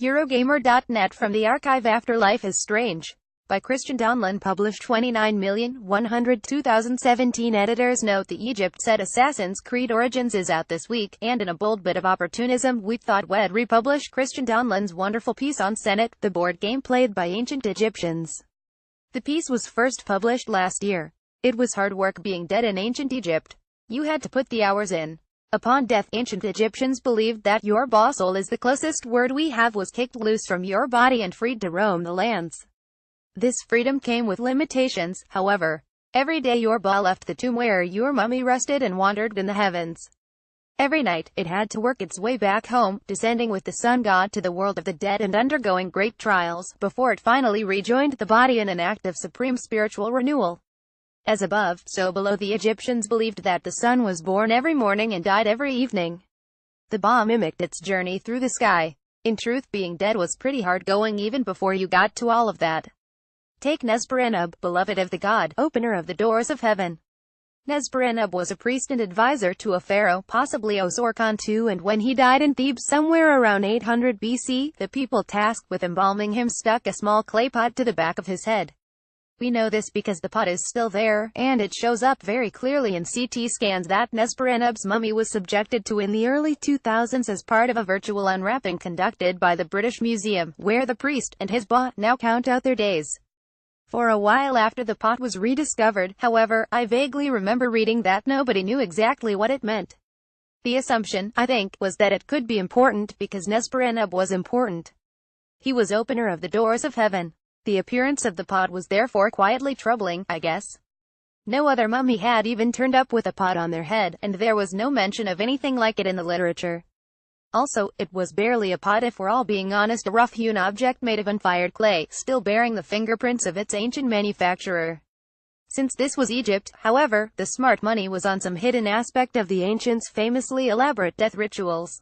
Eurogamer.net from the archive. Afterlife is strange. By Christian Donlan Published. 29,102,017. Editor's note: the Egypt said Assassin's Creed Origins is out this week, and in a bold bit of opportunism, we thought we'd republish Christian Donlan's wonderful piece on Senet, the board game played by ancient Egyptians. The piece was first published last year. It was hard work being dead in ancient Egypt. You had to put the hours in. Upon death, ancient Egyptians believed that your soul is the closest word we have, was kicked loose from your body and freed to roam the lands. This freedom came with limitations, however. Every day your left the tomb where your mummy rested and wandered in the heavens. Every night, it had to work its way back home, descending with the sun god to the world of the dead and undergoing great trials, before it finally rejoined the body in an act of supreme spiritual renewal. As above, so below. The Egyptians believed that the sun was born every morning and died every evening. The mimicked its journey through the sky. In truth, being dead was pretty hard going even before you got to all of that. Take Nesper-Enub, beloved of the god, opener of the doors of heaven. Nesper-Enub was a priest and advisor to a pharaoh, possibly Osir-Khan II, and when he died in Thebes somewhere around 800 BC, the people tasked with embalming him stuck a small clay pot to the back of his head. We know this because the pot is still there, and it shows up very clearly in CT scans that Nesper-Enub's mummy was subjected to in the early 2000s as part of a virtual unwrapping conducted by the British Museum, where the priest and his now count out their days. For a while after the pot was rediscovered, however, I vaguely remember reading that nobody knew exactly what it meant. The assumption, I think, was that it could be important because Nesper-Enub was important. He was opener of the doors of heaven. The appearance of the pot was therefore quietly troubling, I guess. No other mummy had even turned up with a pot on their head, and there was no mention of anything like it in the literature. Also, it was barely a pot if we're all being honest, a rough-hewn object made of unfired clay, still bearing the fingerprints of its ancient manufacturer. Since this was Egypt, however, the smart money was on some hidden aspect of the ancients' famously elaborate death rituals.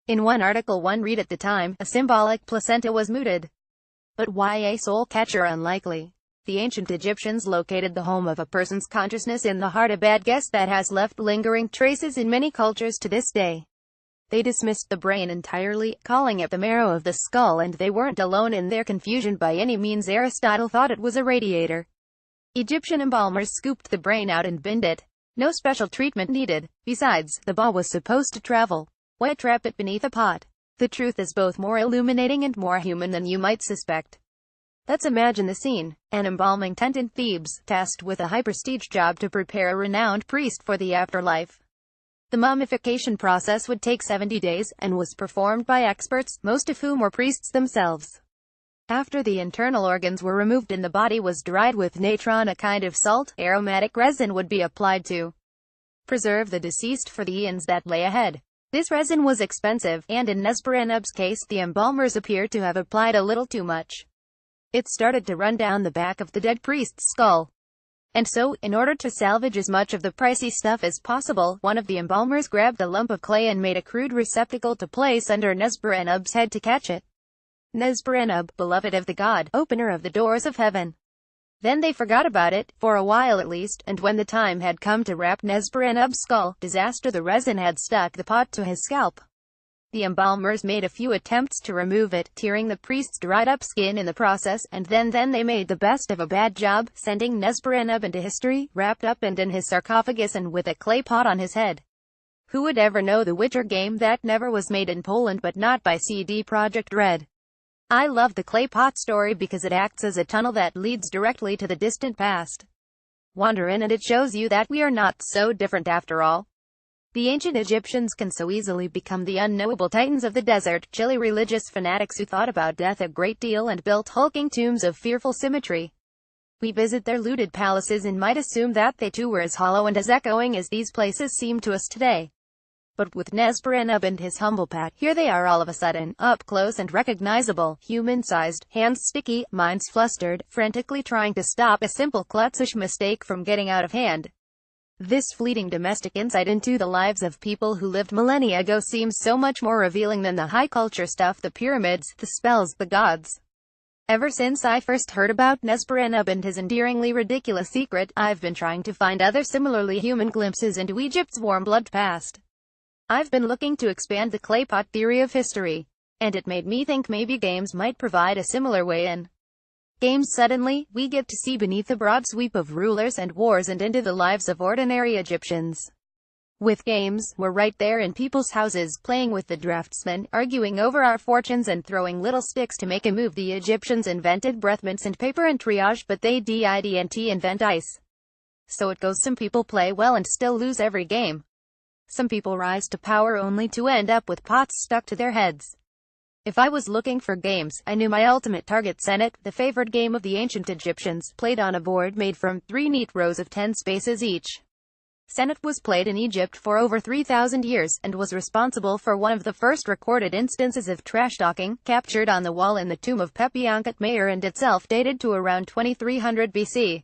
In one article one read at the time, a symbolic placenta was mooted. But why a soul catcher? Unlikely. The ancient Egyptians located the home of a person's consciousness in the heart, a bad guess that has left lingering traces in many cultures to this day. They dismissed the brain entirely, calling it the marrow of the skull, and they weren't alone in their confusion by any means. Aristotle thought it was a radiator. Egyptian embalmers scooped the brain out and binned it. No special treatment needed. Besides, the was supposed to travel. Why trap it beneath a pot? The truth is both more illuminating and more human than you might suspect. Let's imagine the scene. An embalming tent in Thebes, tasked with a high-prestige job to prepare a renowned priest for the afterlife. The mummification process would take 70 days, and was performed by experts, most of whom were priests themselves. After the internal organs were removed and the body was dried with natron, a kind of salt, aromatic resin would be applied to preserve the deceased for the eons that lay ahead. This resin was expensive, and in Nesper-Enub's case, the embalmers appear to have applied a little too much. It started to run down the back of the dead priest's skull. And so, in order to salvage as much of the pricey stuff as possible, one of the embalmers grabbed a lump of clay and made a crude receptacle to place under Nesper-Enub's head to catch it. Nesper-Enub, beloved of the god, opener of the doors of heaven. Then they forgot about it, for a while at least, and when the time had come to wrap Nesper-Enub's skull, disaster, the resin had stuck the pot to his scalp. The embalmers made a few attempts to remove it, tearing the priest's dried-up skin in the process, and then they made the best of a bad job, sending Nesper-Enub into history, wrapped up and in his sarcophagus and with a clay pot on his head. Who would ever know the Witcher game that never was made in Poland but not by CD Projekt Red? I love the clay pot story because it acts as a tunnel that leads directly to the distant past. Wander in and it shows you that we are not so different after all. The ancient Egyptians can so easily become the unknowable titans of the desert, chilly religious fanatics who thought about death a great deal and built hulking tombs of fearful symmetry. We visit their looted palaces and might assume that they too were as hollow and as echoing as these places seem to us today. But with Nesper-Enub and his humble pat, here they are all of a sudden, up close and recognizable, human-sized, hands sticky, minds flustered, frantically trying to stop a simple klutzish mistake from getting out of hand. This fleeting domestic insight into the lives of people who lived millennia ago seems so much more revealing than the high-culture stuff, the pyramids, the spells, the gods. Ever since I first heard about Nesper-Enub and his endearingly ridiculous secret, I've been trying to find other similarly human glimpses into Egypt's warm-blood past. I've been looking to expand the claypot theory of history. And it made me think maybe games might provide a similar way in. Games suddenly, we get to see beneath the broad sweep of rulers and wars and into the lives of ordinary Egyptians. With games, we're right there in people's houses, playing with the draftsmen, arguing over our fortunes and throwing little sticks to make a move. The Egyptians invented breath mints and paper and triage, but they didn't invent ice. So it goes, some people play well and still lose every game. Some people rise to power only to end up with pots stuck to their heads. If I was looking for games, I knew my ultimate target: Senet, the favored game of the ancient Egyptians, played on a board made from 3 neat rows of 10 spaces each. Senet was played in Egypt for over 3,000 years, and was responsible for one of the first recorded instances of trash talking, captured on the wall in the tomb of Pepi-Ankhet-Meir, and itself dated to around 2300 BC.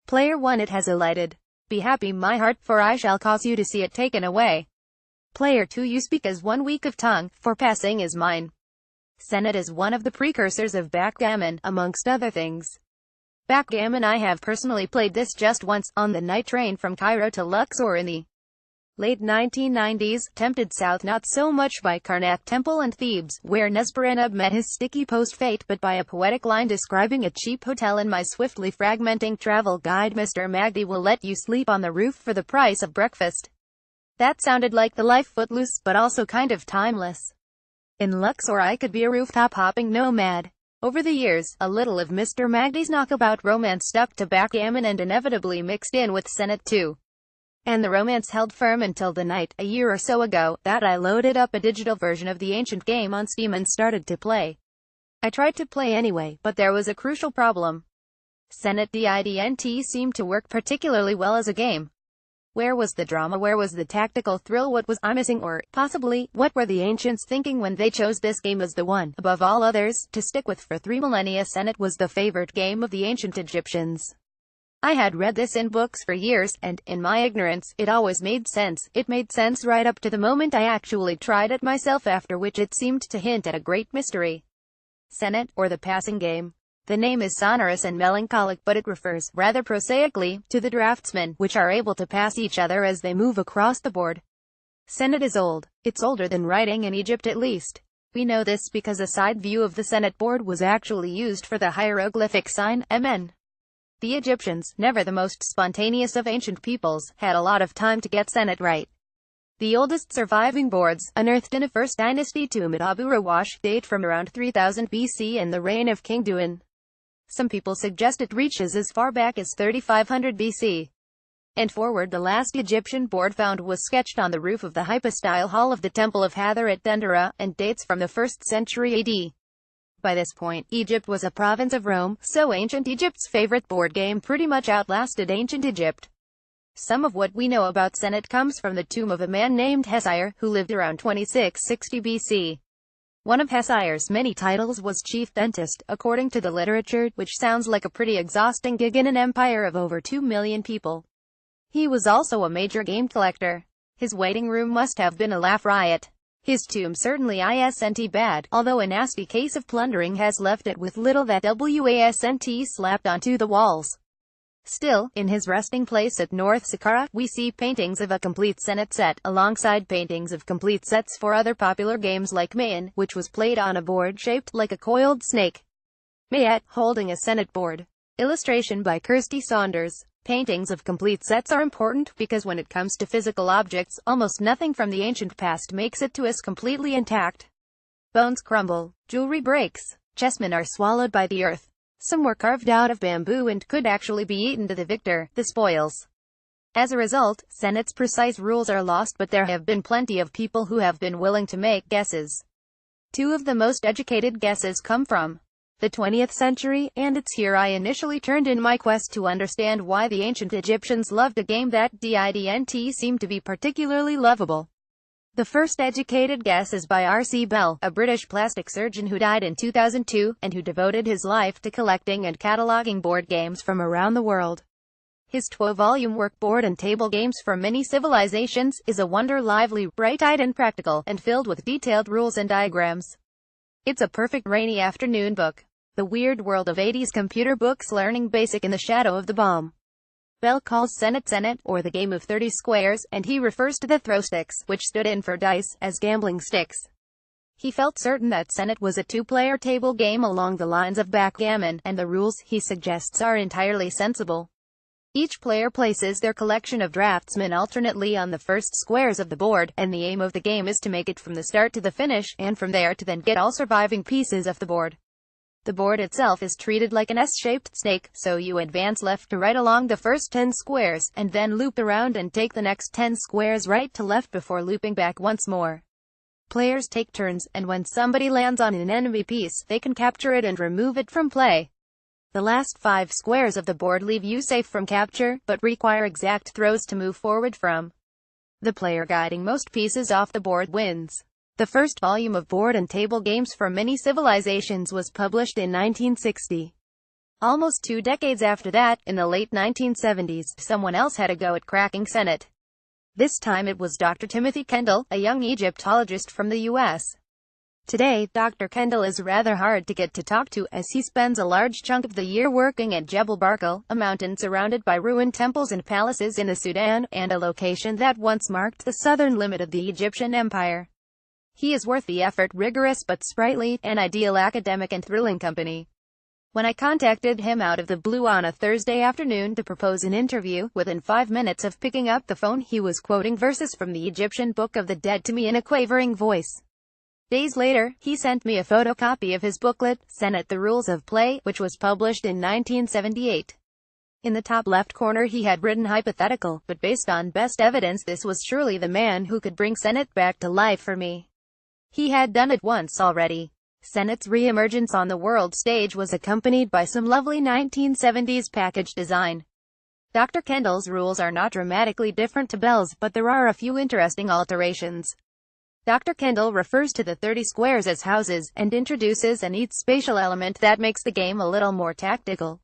Player 1: It has alighted. Be happy, my heart, for I shall cause you to see it taken away. Player 2: You speak as one weak of tongue, for passing is mine. Senet is one of the precursors of backgammon, amongst other things. Backgammon: I have personally played this just once, on the night train from Cairo to Luxor in the late 1990s, tempted south not so much by Karnak Temple and Thebes, where Nesperenub met his sticky post-fate, but by a poetic line describing a cheap hotel in my swiftly fragmenting travel guide. Mr. Magdi will let you sleep on the roof for the price of breakfast. That sounded like the life footloose, but also kind of timeless. In Luxor I could be a rooftop-hopping nomad. Over the years, a little of Mr. Magdi's knockabout romance stuck to backgammon and inevitably mixed in with Senet too. And the romance held firm until the night, a year or so ago, that I loaded up a digital version of the ancient game on Steam and started to play. I tried to play anyway, but there was a crucial problem. Senet didn't seem to work particularly well as a game. Where was the drama? Where was the tactical thrill? What was I missing? Or, possibly, what were the ancients thinking when they chose this game as the one, above all others, to stick with for 3 millennia? Senet was the favored game of the ancient Egyptians. I had read this in books for years, and, in my ignorance, it always made sense. It made sense right up to the moment I actually tried it myself, after which it seemed to hint at a great mystery. Senet, or the passing game. The name is sonorous and melancholic, but it refers, rather prosaically, to the draftsmen, which are able to pass each other as they move across the board. Senet is old. It's older than writing, in Egypt at least. We know this because a side view of the Senet board was actually used for the hieroglyphic sign, MN. The Egyptians, never the most spontaneous of ancient peoples, had a lot of time to get Senet right. The oldest surviving boards, unearthed in a First Dynasty tomb at Abu Rawash, date from around 3000 BC and the reign of King Duin. Some people suggest it reaches as far back as 3500 BC. And forward. The last Egyptian board found was sketched on the roof of the hypostyle hall of the Temple of Hathor at Dendera, and dates from the 1st century AD. By this point, Egypt was a province of Rome, so ancient Egypt's favorite board game pretty much outlasted ancient Egypt. Some of what we know about Senet comes from the tomb of a man named Hesire, who lived around 2660 BC. One of Hesire's many titles was chief dentist, according to the literature, which sounds like a pretty exhausting gig in an empire of over 2 million people. He was also a major game collector. His waiting room must have been a laugh riot. His tomb certainly isn't bad, although a nasty case of plundering has left it with little that wasn't slapped onto the walls. Still, in his resting place at North Saqqara, we see paintings of a complete Senet set, alongside paintings of complete sets for other popular games like Mayan, which was played on a board shaped like a coiled snake. Mayat, holding a Senet board. Illustration by Kirsty Saunders. Paintings of complete sets are important, because when it comes to physical objects, almost nothing from the ancient past makes it to us completely intact. Bones crumble, jewelry breaks, chessmen are swallowed by the earth. Some were carved out of bamboo and could actually be eaten to the victor, the spoils. As a result, Senet's precise rules are lost, but there have been plenty of people who have been willing to make guesses. 2 of the most educated guesses come from the 20th century, and it's here I initially turned in my quest to understand why the ancient Egyptians loved a game that didn't seem to be particularly lovable. The first educated guess is by R.C. Bell, a British plastic surgeon who died in 2002, and who devoted his life to collecting and cataloging board games from around the world. His 12-volume work, Board and Table Games for Many Civilizations, is a wonder, lively, bright-eyed and practical, and filled with detailed rules and diagrams. It's a perfect rainy afternoon book. The weird world of 80s computer books, learning basic in the shadow of the bomb. Bell calls Senet, or the game of 30 squares, and he refers to the throw sticks, which stood in for dice, as gambling sticks. He felt certain that Senet was a two-player table game along the lines of backgammon, and the rules he suggests are entirely sensible. Each player places their collection of draftsmen alternately on the first squares of the board, and the aim of the game is to make it from the start to the finish, and from there to then get all surviving pieces of the board. The board itself is treated like an S-shaped snake, so you advance left to right along the first 10 squares, and then loop around and take the next 10 squares right to left before looping back once more. Players take turns, and when somebody lands on an enemy piece, they can capture it and remove it from play. The last 5 squares of the board leave you safe from capture, but require exact throws to move forward from. The player guiding most pieces off the board wins. The first volume of board and table games for many civilizations was published in 1960. Almost 2 decades after that, in the late 1970s, someone else had a go at cracking Senet. This time it was Dr. Timothy Kendall, a young Egyptologist from the U.S. Today, Dr. Kendall is rather hard to get to talk to, as he spends a large chunk of the year working at Jebel Barkal, a mountain surrounded by ruined temples and palaces in the Sudan, and a location that once marked the southern limit of the Egyptian Empire. He is worth the effort, rigorous but sprightly, an ideal academic and thrilling company. When I contacted him out of the blue on a Thursday afternoon to propose an interview, within 5 minutes of picking up the phone he was quoting verses from the Egyptian Book of the Dead to me in a quavering voice. Days later, he sent me a photocopy of his booklet, Senet: The Rules of Play, which was published in 1978. In the top left corner he had written hypothetical, but based on best evidence this was surely the man who could bring Senet back to life for me. He had done it once already. Senet's re-emergence on the world stage was accompanied by some lovely 1970s package design. Dr. Kendall's rules are not dramatically different to Bell's, but there are a few interesting alterations. Dr. Kendall refers to the 30 squares as houses, and introduces an each spatial element that makes the game a little more tactical.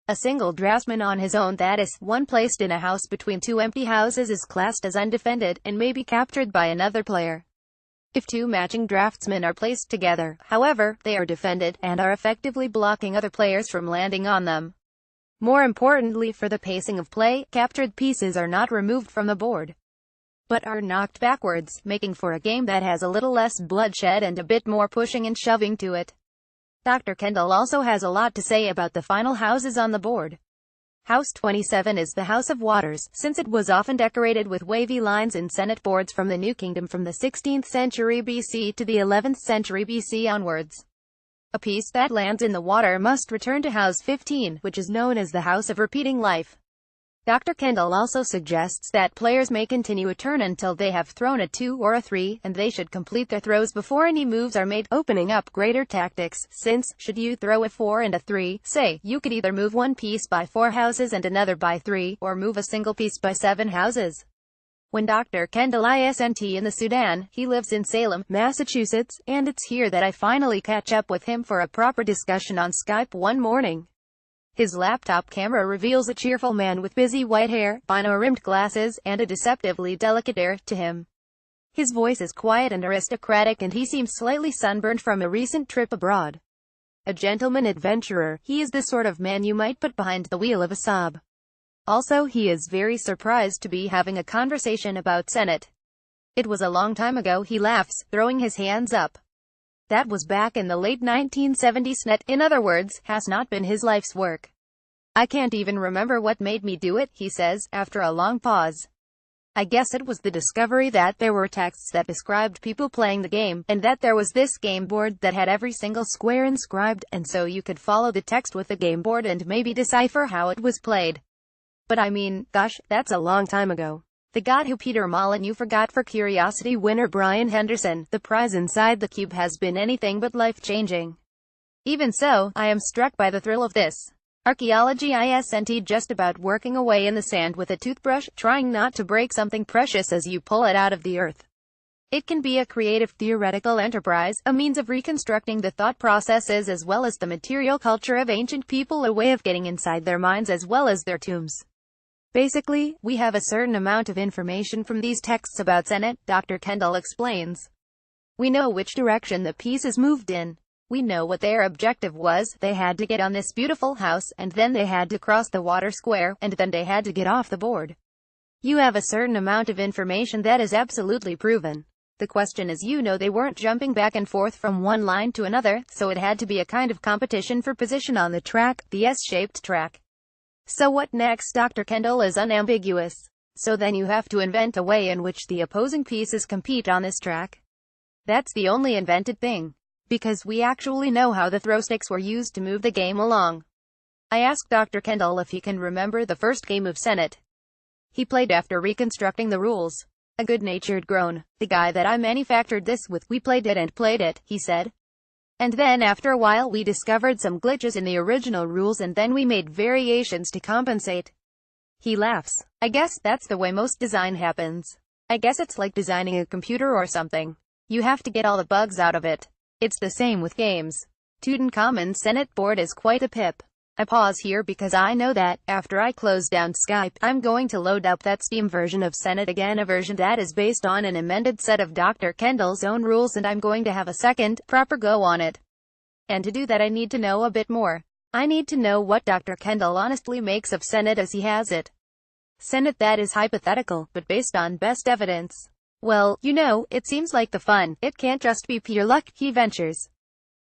A single draftsman on his own, that is, one placed in a house between 2 empty houses, is classed as undefended, and may be captured by another player. If 2 matching draftsmen are placed together, however, they are defended, and are effectively blocking other players from landing on them. More importantly for the pacing of play, captured pieces are not removed from the board, but are knocked backwards, making for a game that has a little less bloodshed and a bit more pushing and shoving to it. Dr. Kendall also has a lot to say about the final houses on the board. House 27 is the House of Waters, since it was often decorated with wavy lines in Senet boards from the New Kingdom from the 16th century BC to the 11th century BC onwards. A piece that lands in the water must return to House 15, which is known as the House of Repeating Life. Dr. Kendall also suggests that players may continue a turn until they have thrown a 2 or a 3, and they should complete their throws before any moves are made, opening up greater tactics, since, should you throw a 4 and a 3, say, you could either move one piece by 4 houses and another by 3, or move a single piece by 7 houses. When Dr. Kendall isn't in the Sudan, he lives in Salem, Massachusetts, and it's here that I finally catch up with him for a proper discussion on Skype one morning. His laptop camera reveals a cheerful man with busy white hair, bino-rimmed glasses, and a deceptively delicate air to him. His voice is quiet and aristocratic, and he seems slightly sunburned from a recent trip abroad. A gentleman adventurer, he is the sort of man you might put behind the wheel of a Saab. Also, he is very surprised to be having a conversation about Senet. It was a long time ago, he laughs, throwing his hands up. That was back in the late 1970s. Senet, in other words, has not been his life's work. I can't even remember what made me do it, he says, after a long pause. I guess it was the discovery that there were texts that described people playing the game, and that there was this game board that had every single square inscribed, and so you could follow the text with the game board and maybe decipher how it was played. But I mean, gosh, that's a long time ago. The God Who Peter Molyneux forgot. For Curiosity winner Brian Henderson, the prize inside the cube has been anything but life-changing. Even so, I am struck by the thrill of this archaeology isn't just about working away in the sand with a toothbrush, trying not to break something precious as you pull it out of the earth. It can be a creative theoretical enterprise, a means of reconstructing the thought processes as well as the material culture of ancient people, a way of getting inside their minds as well as their tombs. Basically, we have a certain amount of information from these texts about Senet, Dr. Kendall explains. We know which direction the pieces moved in. We know what their objective was. They had to get on this beautiful house, and then they had to cross the water square, and then they had to get off the board. You have a certain amount of information that is absolutely proven. The question is, they weren't jumping back and forth from one line to another, so it had to be a kind of competition for position on the track, the S-shaped track. So what next? Dr. Kendall is unambiguous. So then you have to invent a way in which the opposing pieces compete on this track. That's the only invented thing. Because we actually know how the throw sticks were used to move the game along. I asked Dr. Kendall if he can remember the first game of Senet. He played after reconstructing the rules. A good-natured groan. The guy that I manufactured this with, we played it and played it, he said. And then after a while we discovered some glitches in the original rules and then we made variations to compensate. He laughs. I guess that's the way most design happens. I guess it's like designing a computer or something. You have to get all the bugs out of it. It's the same with games. Tutankhamun's Senet board is quite a pip. I pause here because I know that, after I close down Skype, I'm going to load up that Steam version of Senet again, a version that is based on an amended set of Dr. Kendall's own rules, and I'm going to have a second, proper go on it. And to do that I need to know a bit more. I need to know what Dr. Kendall honestly makes of Senet as he has it. Senet that is hypothetical, but based on best evidence. Well, it seems like the fun. It can't just be pure luck, he ventures.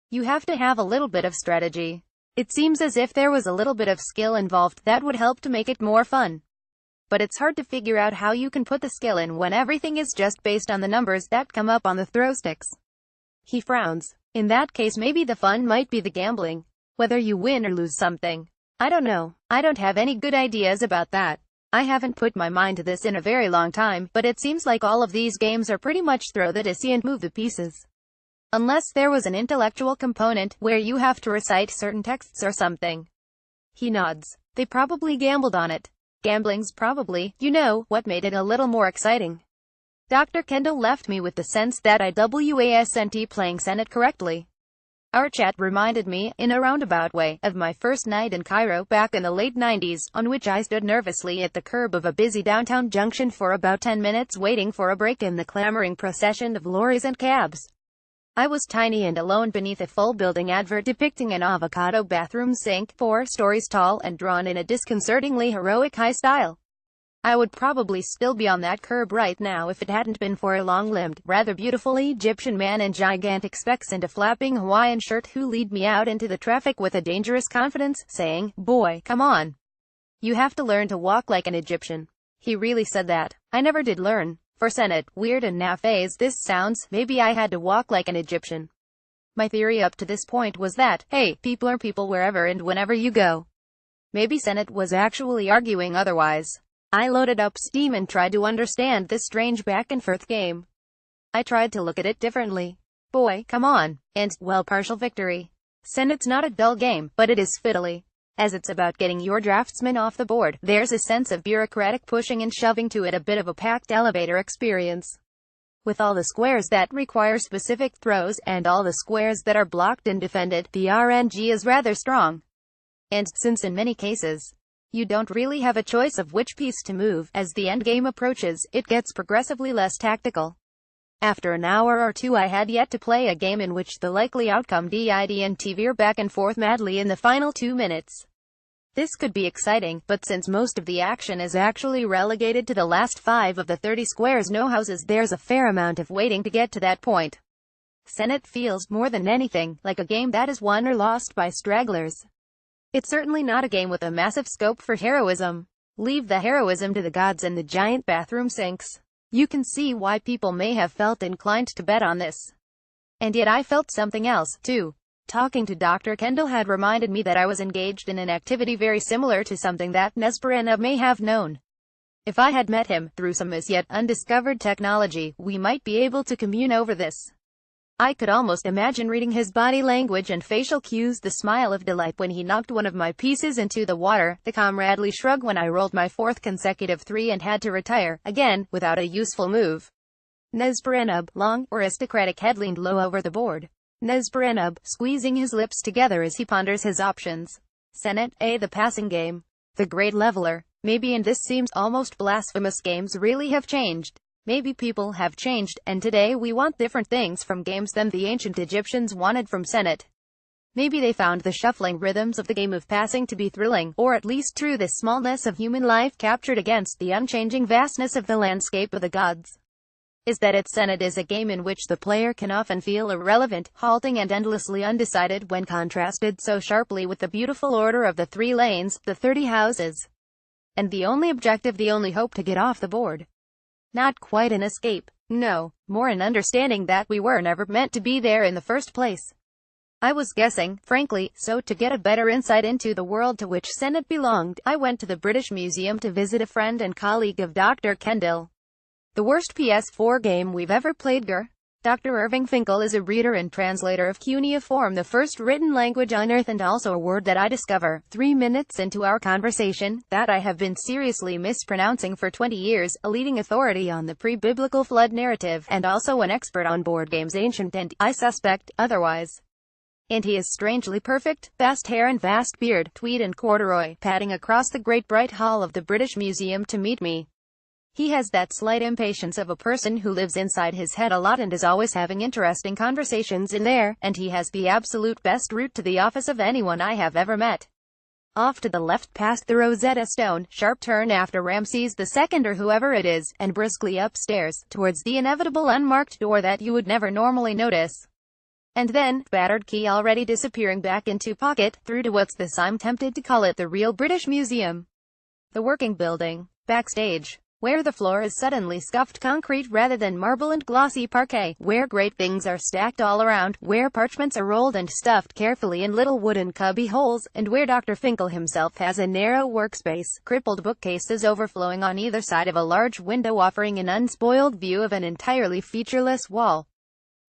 You have to have a little bit of strategy. It seems as if there was a little bit of skill involved that would help to make it more fun. But it's hard to figure out how you can put the skill in when everything is just based on the numbers that come up on the throw sticks. He frowns. In that case maybe the fun might be the gambling. Whether you win or lose something. I don't know. I don't have any good ideas about that. I haven't put my mind to this in a very long time, but it seems like all of these games are pretty much throw the dice and move the pieces. Unless there was an intellectual component, where you have to recite certain texts or something. He nods. They probably gambled on it. Gambling's probably, what made it a little more exciting. Dr. Kendall left me with the sense that I wasn't playing Senet correctly. Our chat reminded me, in a roundabout way, of my first night in Cairo back in the late 90s, on which I stood nervously at the curb of a busy downtown junction for about 10 minutes waiting for a break in the clamoring procession of lorries and cabs. I was tiny and alone beneath a full building advert depicting an avocado bathroom sink, 4 stories tall and drawn in a disconcertingly heroic high style. I would probably still be on that curb right now if it hadn't been for a long-limbed, rather beautiful Egyptian man in gigantic specs and a flapping Hawaiian shirt who lead me out into the traffic with a dangerous confidence, saying, "Boy, come on. You have to learn to walk like an Egyptian." He really said that. I never did learn. For Senet, weird and naff as this sounds, maybe I had to walk like an Egyptian. My theory up to this point was that, hey, people are people wherever and whenever you go. Maybe Senet was actually arguing otherwise. I loaded up Steam and tried to understand this strange back-and-forth game. I tried to look at it differently. Boy, come on. And, well, partial victory. Senet's not a dull game, but it is fiddly. As it's about getting your draftsman off the board, there's a sense of bureaucratic pushing and shoving to it, a bit of a packed elevator experience. With all the squares that require specific throws, and all the squares that are blocked and defended, the RNG is rather strong. And, since in many cases, you don't really have a choice of which piece to move, as the endgame approaches, it gets progressively less tactical. After an hour or two I had yet to play a game in which the likely outcome didn't veer back and forth madly in the final 2 minutes. This could be exciting, but since most of the action is actually relegated to the last 5 of the 30 squares no houses, there's a fair amount of waiting to get to that point. Senet feels, more than anything, like a game that is won or lost by stragglers. It's certainly not a game with a massive scope for heroism. Leave the heroism to the gods and the giant bathroom sinks. You can see why people may have felt inclined to bet on this. And yet I felt something else, too. Talking to Dr. Kendall had reminded me that I was engaged in an activity very similar to something that Nesperanov may have known. If I had met him, through some as yet undiscovered technology, we might be able to commune over this. I could almost imagine reading his body language and facial cues, the smile of delight when he knocked one of my pieces into the water, the comradely shrug when I rolled my 4th consecutive 3 and had to retire, again, without a useful move. Nesperanov, long, aristocratic head leaned low over the board. Nesperanov, squeezing his lips together as he ponders his options. Senet, the passing game. The great leveler. Maybe, and this seems almost blasphemous, games really have changed. Maybe people have changed, and today we want different things from games than the ancient Egyptians wanted from Senet. Maybe they found the shuffling rhythms of the game of passing to be thrilling, or at least true, the smallness of human life captured against the unchanging vastness of the landscape of the gods. is that its Senate is a game in which the player can often feel irrelevant, halting and endlessly undecided when contrasted so sharply with the beautiful order of the 3 lanes, the 30 houses, and the only objective, the only hope, to get off the board. Not quite an escape. No, more an understanding that we were never meant to be there in the first place. I was guessing, frankly, so to get a better insight into the world to which Senate belonged, I went to the British Museum to visit a friend and colleague of Dr. Kendall. The worst PS4 game we've ever played, Gur. Dr. Irving Finkel is a reader and translator of cuneiform, the first written language on Earth, and also a word that I discover, 3 minutes into our conversation, that I have been seriously mispronouncing for 20 years, a leading authority on the pre-biblical flood narrative, and also an expert on board games, ancient and, I suspect, otherwise. And he is strangely perfect, vast hair and vast beard, tweed and corduroy, padding across the great bright hall of the British Museum to meet me. He has that slight impatience of a person who lives inside his head a lot and is always having interesting conversations in there, and he has the absolute best route to the office of anyone I have ever met. Off to the left past the Rosetta Stone, sharp turn after Ramses II or whoever it is, and briskly upstairs, towards the inevitable unmarked door that you would never normally notice. And then, battered key already disappearing back into pocket, through to what's this, I'm tempted to call it the real British Museum. The working building. Backstage, where the floor is suddenly scuffed concrete rather than marble and glossy parquet, where great things are stacked all around, where parchments are rolled and stuffed carefully in little wooden cubby holes, and where Dr. Finkel himself has a narrow workspace, crippled bookcases overflowing on either side of a large window offering an unspoiled view of an entirely featureless wall.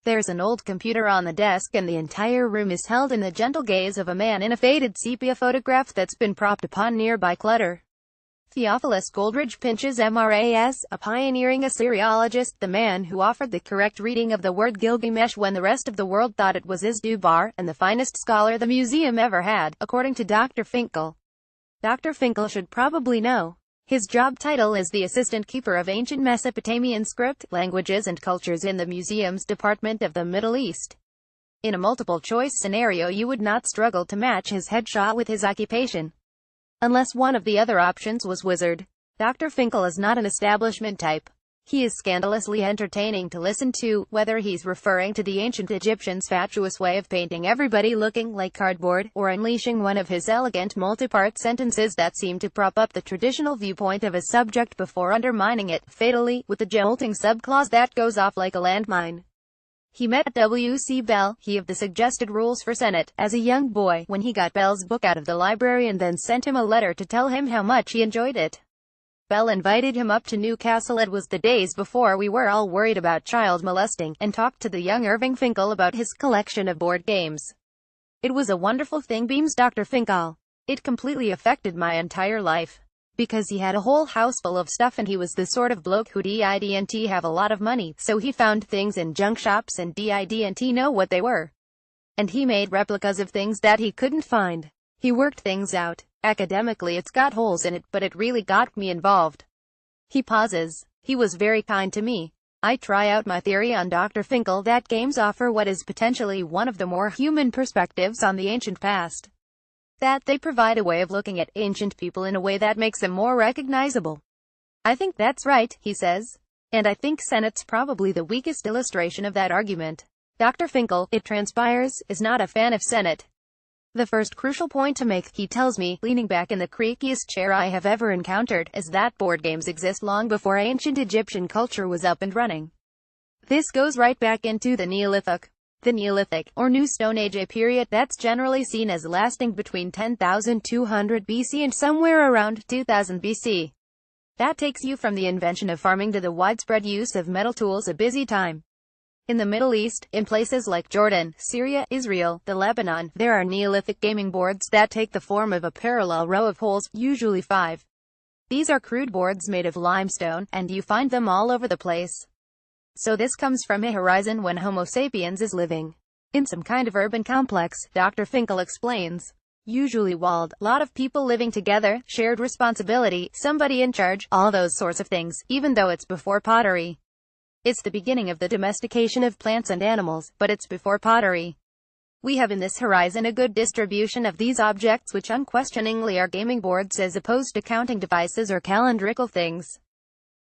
There's an old computer on the desk, and the entire room is held in the gentle gaze of a man in a faded sepia photograph that's been propped upon nearby clutter. Theophilus Goldridge Pinch's MRAS, a pioneering Assyriologist, the man who offered the correct reading of the word Gilgamesh when the rest of the world thought it was Is-Du-Bar, and the finest scholar the museum ever had, according to Dr. Finkel. Dr. Finkel should probably know. His job title is the Assistant Keeper of Ancient Mesopotamian Script, Languages and Cultures in the museum's Department of the Middle East. In a multiple-choice scenario you would not struggle to match his headshot with his occupation. Unless one of the other options was wizard. Dr. Finkel is not an establishment type. He is scandalously entertaining to listen to, whether he's referring to the ancient Egyptians' fatuous way of painting everybody looking like cardboard, or unleashing one of his elegant multi-part sentences that seem to prop up the traditional viewpoint of a subject before undermining it, fatally, with a jolting subclause that goes off like a landmine. He met W.C. Bell, he of the suggested rules for Senate, as a young boy, when he got Bell's book out of the library and then sent him a letter to tell him how much he enjoyed it. Bell invited him up to Newcastle. It was the days before we were all worried about child molesting, and talked to the young Irving Finkel about his collection of board games. It was a wonderful thing, beams Dr. Finkel. It completely affected my entire life. Because he had a whole house full of stuff, and he was the sort of bloke who didn't have a lot of money, so he found things in junk shops and didn't know what they were. And he made replicas of things that he couldn't find. He worked things out. Academically it's got holes in it, but it really got me involved. He pauses. He was very kind to me. I try out my theory on Dr. Finkel that games offer what is potentially one of the more human perspectives on the ancient past. That they provide a way of looking at ancient people in a way that makes them more recognizable. I think that's right, he says. And I think Senate's probably the weakest illustration of that argument. Dr. Finkel, it transpires, is not a fan of Senate. The first crucial point to make, he tells me, leaning back in the creakiest chair I have ever encountered, is that board games exist long before ancient Egyptian culture was up and running. This goes right back into the Neolithic. The Neolithic, or New Stone Age, a period that's generally seen as lasting between 10,200 BC and somewhere around 2000 BC. That takes you from the invention of farming to the widespread use of metal tools, a busy time. In the Middle East, in places like Jordan, Syria, Israel, the Lebanon, there are Neolithic gaming boards that take the form of a parallel row of holes, usually 5. These are crude boards made of limestone, and you find them all over the place. So this comes from a horizon when Homo sapiens is living in some kind of urban complex, Dr. Finkel explains. Usually walled, lot of people living together, shared responsibility, somebody in charge, all those sorts of things, even though it's before pottery. It's the beginning of the domestication of plants and animals, but it's before pottery. We have in this horizon a good distribution of these objects, which unquestioningly are gaming boards as opposed to counting devices or calendrical things.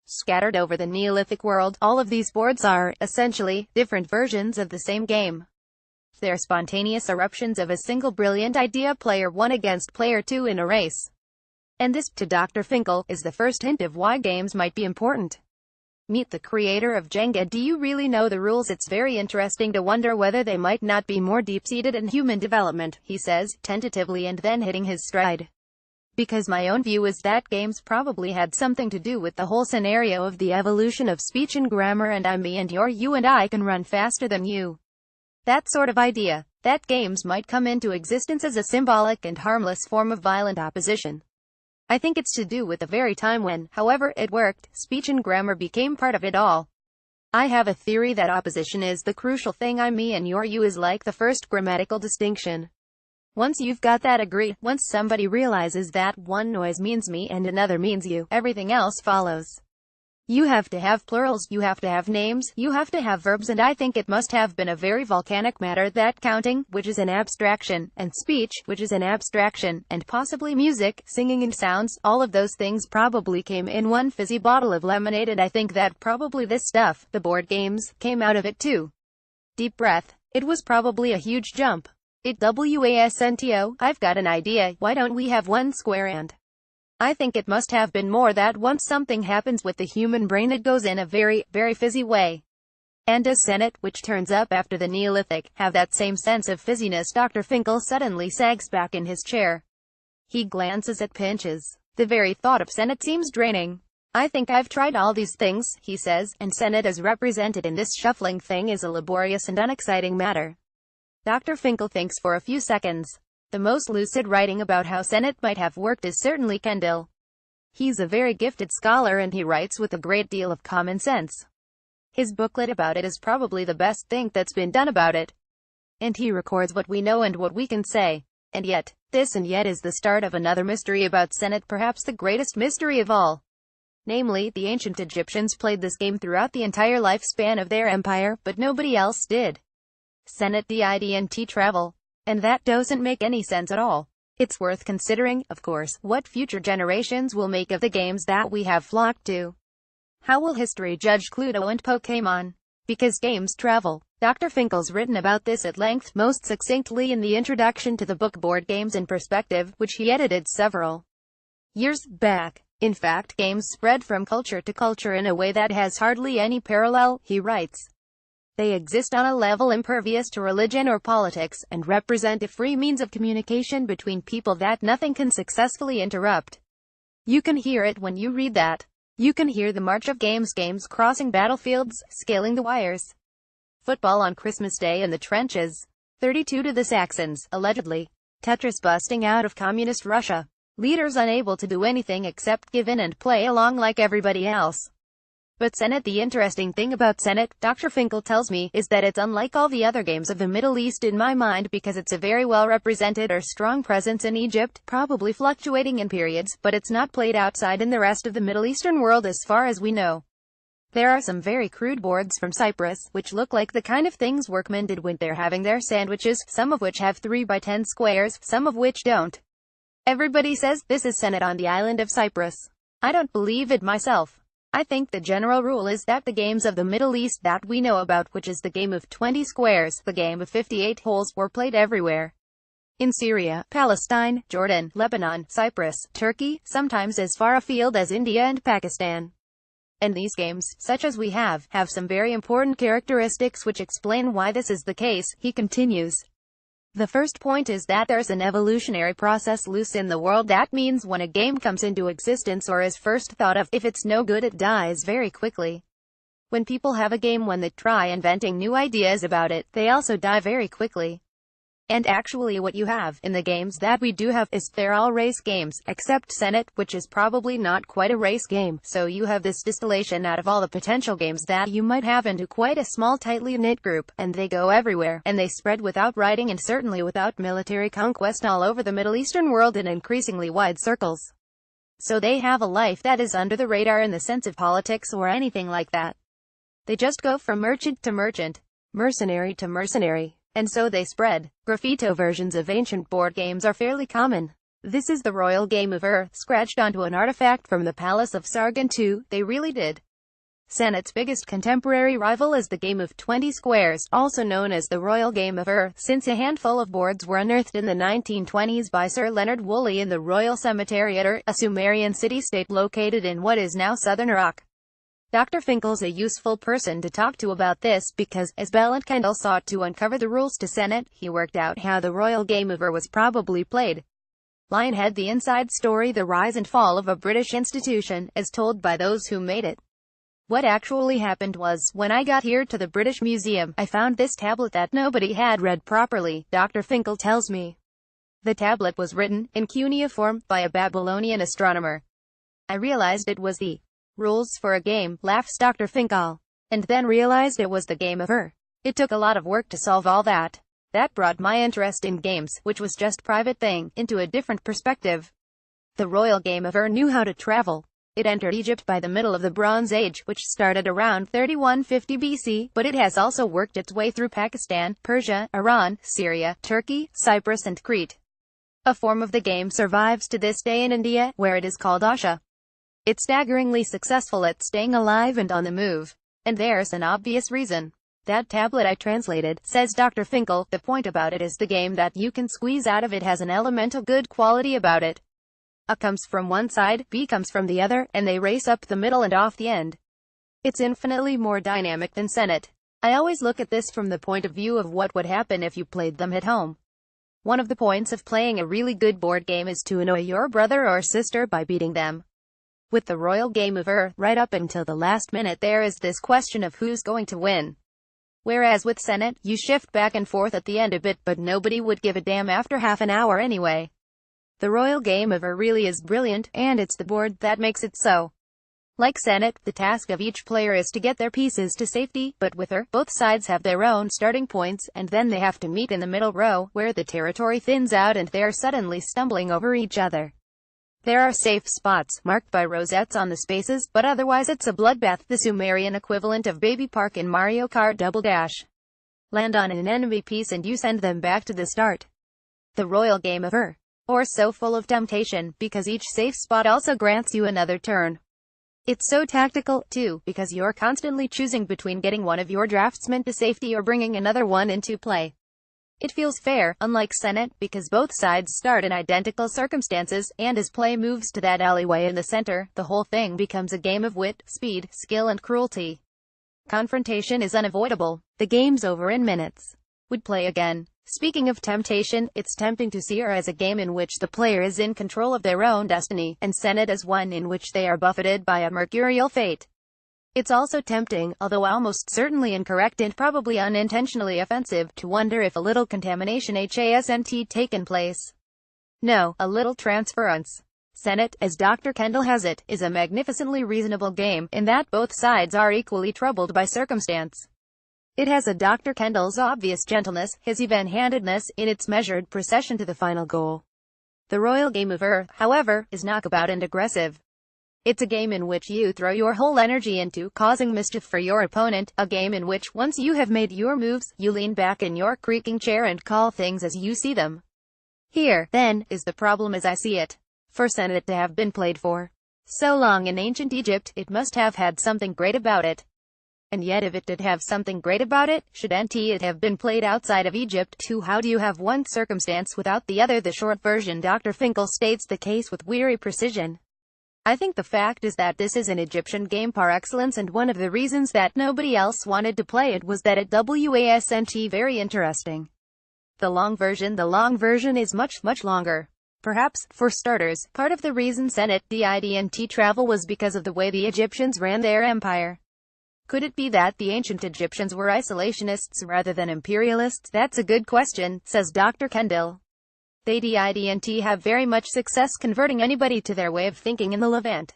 Scattered over the Neolithic world, all of these boards are, essentially, different versions of the same game. They're spontaneous eruptions of a single brilliant idea, player 1 against player 2 in a race. And this, to Dr. Finkel, is the first hint of why games might be important. Meet the creator of Jenga. Do you really know the rules? It's very interesting to wonder whether they might not be more deep-seated in human development, he says, tentatively, and then hitting his stride. Because my own view is that games probably had something to do with the whole scenario of the evolution of speech and grammar, and I'm me and you're you and I can run faster than you. That sort of idea. That games might come into existence as a symbolic and harmless form of violent opposition. I think it's to do with the very time when, however it worked, speech and grammar became part of it all. I have a theory that opposition is the crucial thing. I'm me and you're you is like the first grammatical distinction. Once you've got that agreed, once somebody realizes that one noise means me and another means you, everything else follows. You have to have plurals, you have to have names, you have to have verbs, and I think it must have been a very volcanic matter that counting, which is an abstraction, and speech, which is an abstraction, and possibly music, singing and sounds, all of those things probably came in one fizzy bottle of lemonade, and I think that probably this stuff, the board games, came out of it too. Deep breath. It was probably a huge jump. I've got an idea. Why don't we have one square and I think it must have been more that once something happens with the human brain it goes in a very, very fizzy way. And does Senate, which turns up after the Neolithic, have that same sense of fizziness? Dr. Finkel suddenly sags back in his chair. He glances at Pinches. The very thought of Senate seems draining. I think I've tried all these things, he says, and Senate as represented in this shuffling thing is a laborious and unexciting matter. Dr. Finkel thinks for a few seconds. The most lucid writing about how Senate might have worked is certainly Kendall. He's a very gifted scholar and he writes with a great deal of common sense. His booklet about it is probably the best thing that's been done about it. And he records what we know and what we can say. And yet, this and yet is the start of another mystery about Senate, perhaps the greatest mystery of all. Namely, the ancient Egyptians played this game throughout the entire lifespan of their empire, but nobody else did. Senate didn't travel. And that doesn't make any sense at all. It's worth considering, of course, what future generations will make of the games that we have flocked to. How will history judge Cluedo and Pokémon? Because games travel. Dr. Finkel's written about this at length, most succinctly in the introduction to the book Board Games in Perspective, which he edited several years back. In fact, games spread from culture to culture in a way that has hardly any parallel, he writes. They exist on a level impervious to religion or politics, and represent a free means of communication between people that nothing can successfully interrupt. You can hear it when you read that. You can hear the march of games crossing battlefields, scaling the wires. Football on Christmas Day in the trenches. 32 to the Saxons, allegedly. Tetris busting out of communist Russia. Leaders unable to do anything except give in and play along like everybody else. But Senate, the interesting thing about Senate, Dr. Finkel tells me, is that it's unlike all the other games of the Middle East in my mind because it's a very well represented or strong presence in Egypt, probably fluctuating in periods, but it's not played outside in the rest of the Middle Eastern world as far as we know. There are some very crude boards from Cyprus, which look like the kind of things workmen did when they're having their sandwiches, some of which have 3 by 10 squares, some of which don't. Everybody says this is Senate on the island of Cyprus. I don't believe it myself. I think the general rule is that the games of the Middle East that we know about, which is the game of 20 squares, the game of 58 holes, were played everywhere. In Syria, Palestine, Jordan, Lebanon, Cyprus, Turkey, sometimes as far afield as India and Pakistan. And these games, such as we have some very important characteristics which explain why this is the case, he continues. The first point is that there's an evolutionary process loose in the world. That means when a game comes into existence or is first thought of, if it's no good it dies very quickly. When people have a game, when they try inventing new ideas about it, they also die very quickly. And actually what you have, in the games that we do have, is they're all race games, except Senate, which is probably not quite a race game, so you have this distillation out of all the potential games that you might have into quite a small tightly knit group, and they go everywhere, and they spread without writing and certainly without military conquest all over the Middle Eastern world in increasingly wide circles. So they have a life that is under the radar in the sense of politics or anything like that. They just go from merchant to merchant, mercenary to mercenary. And so they spread. Graffito versions of ancient board games are fairly common. This is the royal game of scratched onto an artifact from the Palace of Sargon II, they really did. Senet's biggest contemporary rival is the game of 20 squares, also known as the royal game of since a handful of boards were unearthed in the 1920s by Sir Leonard Woolley in the Royal Cemetery at a Sumerian city-state located in what is now southern Iraq. Dr. Finkel's a useful person to talk to about this because, as Bell and Kendall sought to uncover the rules to Senet, he worked out how the royal game of was probably played. Lionhead: The Inside Story, the rise and fall of a British institution, as told by those who made it. What actually happened was, when I got here to the British Museum, I found this tablet that nobody had read properly, Dr. Finkel tells me. The tablet was written, in cuneiform, by a Babylonian astronomer. I realized it was the rules for a game, laughs Dr. Finkel. And then realized it was the game of It took a lot of work to solve all that. That brought my interest in games, which was just private thing, into a different perspective. The royal game of knew how to travel. It entered Egypt by the middle of the Bronze Age, which started around 3150 BC, but it has also worked its way through Pakistan, Persia, Iran, Syria, Turkey, Cyprus and Crete. A form of the game survives to this day in India, where it is called Asha. It's staggeringly successful at staying alive and on the move. And there's an obvious reason. That tablet I translated, says Dr. Finkel, the point about it is the game that you can squeeze out of it has an elemental good quality about it. A comes from one side, B comes from the other, and they race up the middle and off the end. It's infinitely more dynamic than Senet. I always look at this from the point of view of what would happen if you played them at home. One of the points of playing a really good board game is to annoy your brother or sister by beating them. With the royal game of right up until the last minute there is this question of who's going to win. Whereas with Senet, you shift back and forth at the end a bit, but nobody would give a damn after half an hour anyway. The royal game of really is brilliant, and it's the board that makes it so. Like Senet, the task of each player is to get their pieces to safety, but with both sides have their own starting points, and then they have to meet in the middle row, where the territory thins out and they're suddenly stumbling over each other. There are safe spots, marked by rosettes on the spaces, but otherwise it's a bloodbath, the Sumerian equivalent of Baby Park in Mario Kart Double Dash. Land on an enemy piece and you send them back to the start. The royal game of or so full of temptation, because each safe spot also grants you another turn. It's so tactical, too, because you're constantly choosing between getting one of your draftsmen to safety or bringing another one into play. It feels fair, unlike Senet, because both sides start in identical circumstances, and as play moves to that alleyway in the center, the whole thing becomes a game of wit, speed, skill and cruelty. Confrontation is unavoidable. The game's over in minutes. Would play again. Speaking of temptation, it's tempting to see her as a game in which the player is in control of their own destiny, and Senet as one in which they are buffeted by a mercurial fate. It's also tempting, although almost certainly incorrect and probably unintentionally offensive, to wonder if a little contamination hasn't taken place. No, a little transference. Senet, as Dr. Kendall has it, is a magnificently reasonable game, in that both sides are equally troubled by circumstance. It has a Dr. Kendall's obvious gentleness, his even-handedness, in its measured procession to the final goal. The royal game of however, is knockabout and aggressive. It's a game in which you throw your whole energy into causing mischief for your opponent, a game in which once you have made your moves, you lean back in your creaking chair and call things as you see them. Here, then, is the problem as I see it. For Senet to have been played for so long in ancient Egypt, it must have had something great about it. And yet if it did have something great about it, shouldn't it have been played outside of Egypt too? How do you have one circumstance without the other? The short version. Dr. Finkel states the case with weary precision. I think the fact is that this is an Egyptian game par excellence, and one of the reasons that nobody else wanted to play it was that it wasn't very interesting. The long version is much longer. Perhaps, for starters, part of the reason Senet didn't travel was because of the way the Egyptians ran their empire. Could it be that the ancient Egyptians were isolationists rather than imperialists? That's a good question, says Dr. Kendall. They didn't have very much success converting anybody to their way of thinking in the Levant.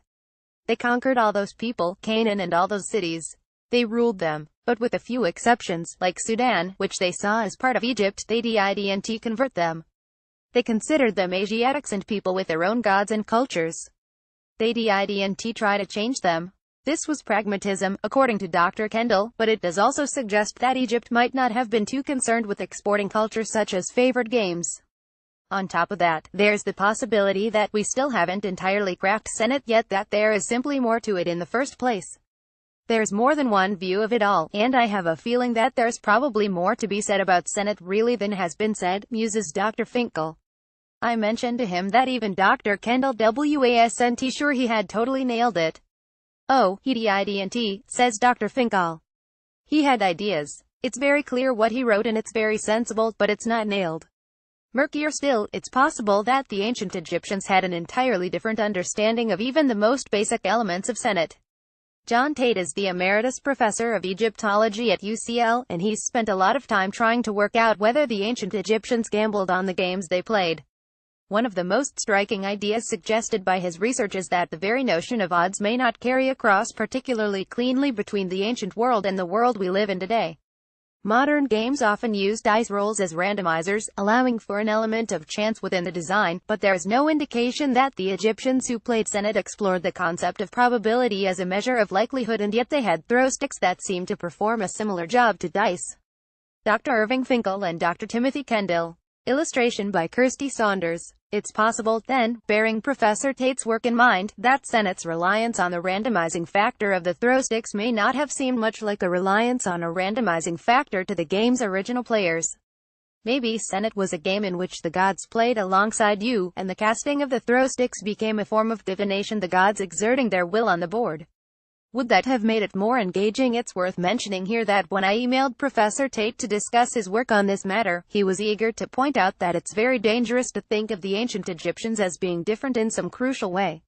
They conquered all those people, Canaan and all those cities. They ruled them. But with a few exceptions, like Sudan, which they saw as part of Egypt, they didn't convert them. They considered them Asiatics and people with their own gods and cultures. They didn't try to change them. This was pragmatism, according to Dr. Kendall, but it does also suggest that Egypt might not have been too concerned with exporting culture such as favored games. On top of that, there's the possibility that we still haven't entirely cracked Senate yet, that there is simply more to it in the first place. There's more than one view of it all, and I have a feeling that there's probably more to be said about Senate really than has been said, muses Dr. Finkel. I mentioned to him that even Dr. Kendall wasn't sure he had totally nailed it. Oh, he didn't, says Dr. Finkel. He had ideas. It's very clear what he wrote and it's very sensible, but it's not nailed. Murkier still, it's possible that the ancient Egyptians had an entirely different understanding of even the most basic elements of Senate. John Tate is the emeritus professor of Egyptology at UCL, and he's spent a lot of time trying to work out whether the ancient Egyptians gambled on the games they played. One of the most striking ideas suggested by his research is that the very notion of odds may not carry across particularly cleanly between the ancient world and the world we live in today. Modern games often use dice rolls as randomizers, allowing for an element of chance within the design, but there is no indication that the Egyptians who played Senate explored the concept of probability as a measure of likelihood, and yet they had throw sticks that seemed to perform a similar job to dice. Dr. Irving Finkel and Dr. Timothy Kendall. Illustration by Kirsty Saunders. It's possible, then, bearing Professor Tate's work in mind, that Senate's reliance on the randomizing factor of the throw sticks may not have seemed much like a reliance on a randomizing factor to the game's original players. Maybe Senate was a game in which the gods played alongside you, and the casting of the throw sticks became a form of divination, the gods exerting their will on the board. Would that have made it more engaging? It's worth mentioning here that when I emailed Professor Tate to discuss his work on this matter, he was eager to point out that it's very dangerous to think of the ancient Egyptians as being different in some crucial way.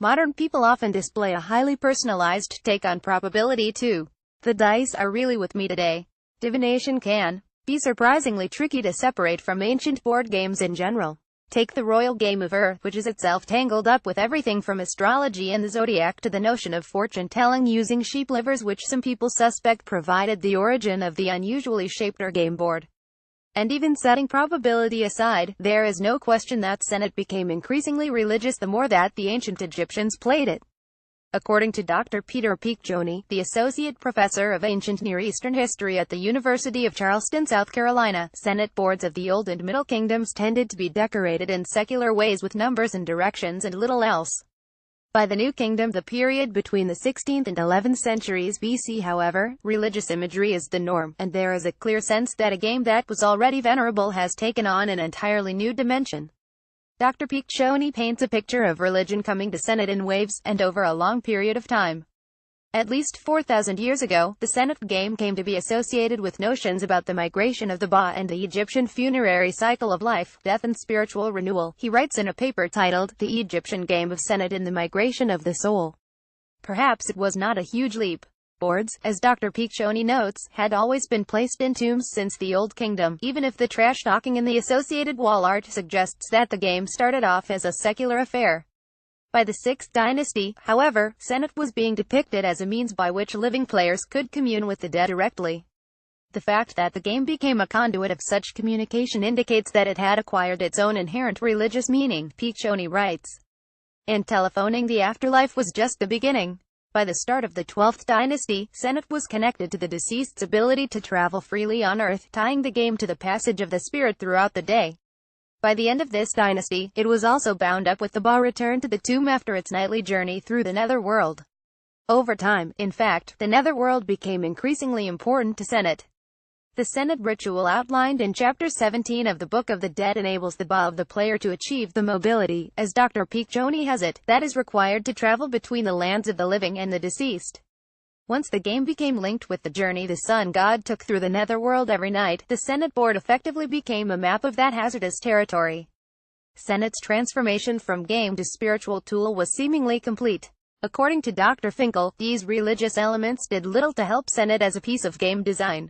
Modern people often display a highly personalized take on probability too. The dice are really with me today. Divination can be surprisingly tricky to separate from ancient board games in general. Take the royal game of Earth, which is itself tangled up with everything from astrology and the zodiac to the notion of fortune-telling using sheep livers, which some people suspect provided the origin of the unusually shaped Earth game board. And even setting probability aside, there is no question that Senate became increasingly religious the more that the ancient Egyptians played it. According to Dr. Peter Piccioni, the Associate Professor of Ancient Near Eastern History at the University of Charleston, South Carolina, Senate boards of the Old and Middle Kingdoms tended to be decorated in secular ways with numbers and directions and little else. By the New Kingdom, the period between the 16th and 11th centuries BC, however, religious imagery is the norm, and there is a clear sense that a game that was already venerable has taken on an entirely new dimension. Dr. Piccioni paints a picture of religion coming to Senate in waves, and over a long period of time. At least 4,000 years ago, the Senate game came to be associated with notions about the migration of the Ba and the Egyptian funerary cycle of life, death and spiritual renewal. He writes in a paper titled, The Egyptian Game of Senate in the Migration of the Soul. Perhaps it was not a huge leap. Boards, as Dr. Piccioni notes, had always been placed in tombs since the Old Kingdom, even if the trash talking in the associated wall art suggests that the game started off as a secular affair. By the 6th dynasty, however, Senate was being depicted as a means by which living players could commune with the dead directly. The fact that the game became a conduit of such communication indicates that it had acquired its own inherent religious meaning, Piccioni writes. And telephoning the afterlife was just the beginning. By the start of the 12th dynasty, Senate was connected to the deceased's ability to travel freely on Earth, tying the game to the passage of the spirit throughout the day. By the end of this dynasty, it was also bound up with the Ba return to the tomb after its nightly journey through the netherworld. Over time, in fact, the netherworld became increasingly important to Senate. The Senate ritual outlined in Chapter 17 of the Book of the Dead enables the Ba of the player to achieve the mobility, as Dr. Piccioni has it, that is required to travel between the lands of the living and the deceased. Once the game became linked with the journey the sun god took through the netherworld every night, the Senate board effectively became a map of that hazardous territory. Senate's transformation from game to spiritual tool was seemingly complete. According to Dr. Finkel, these religious elements did little to help Senate as a piece of game design.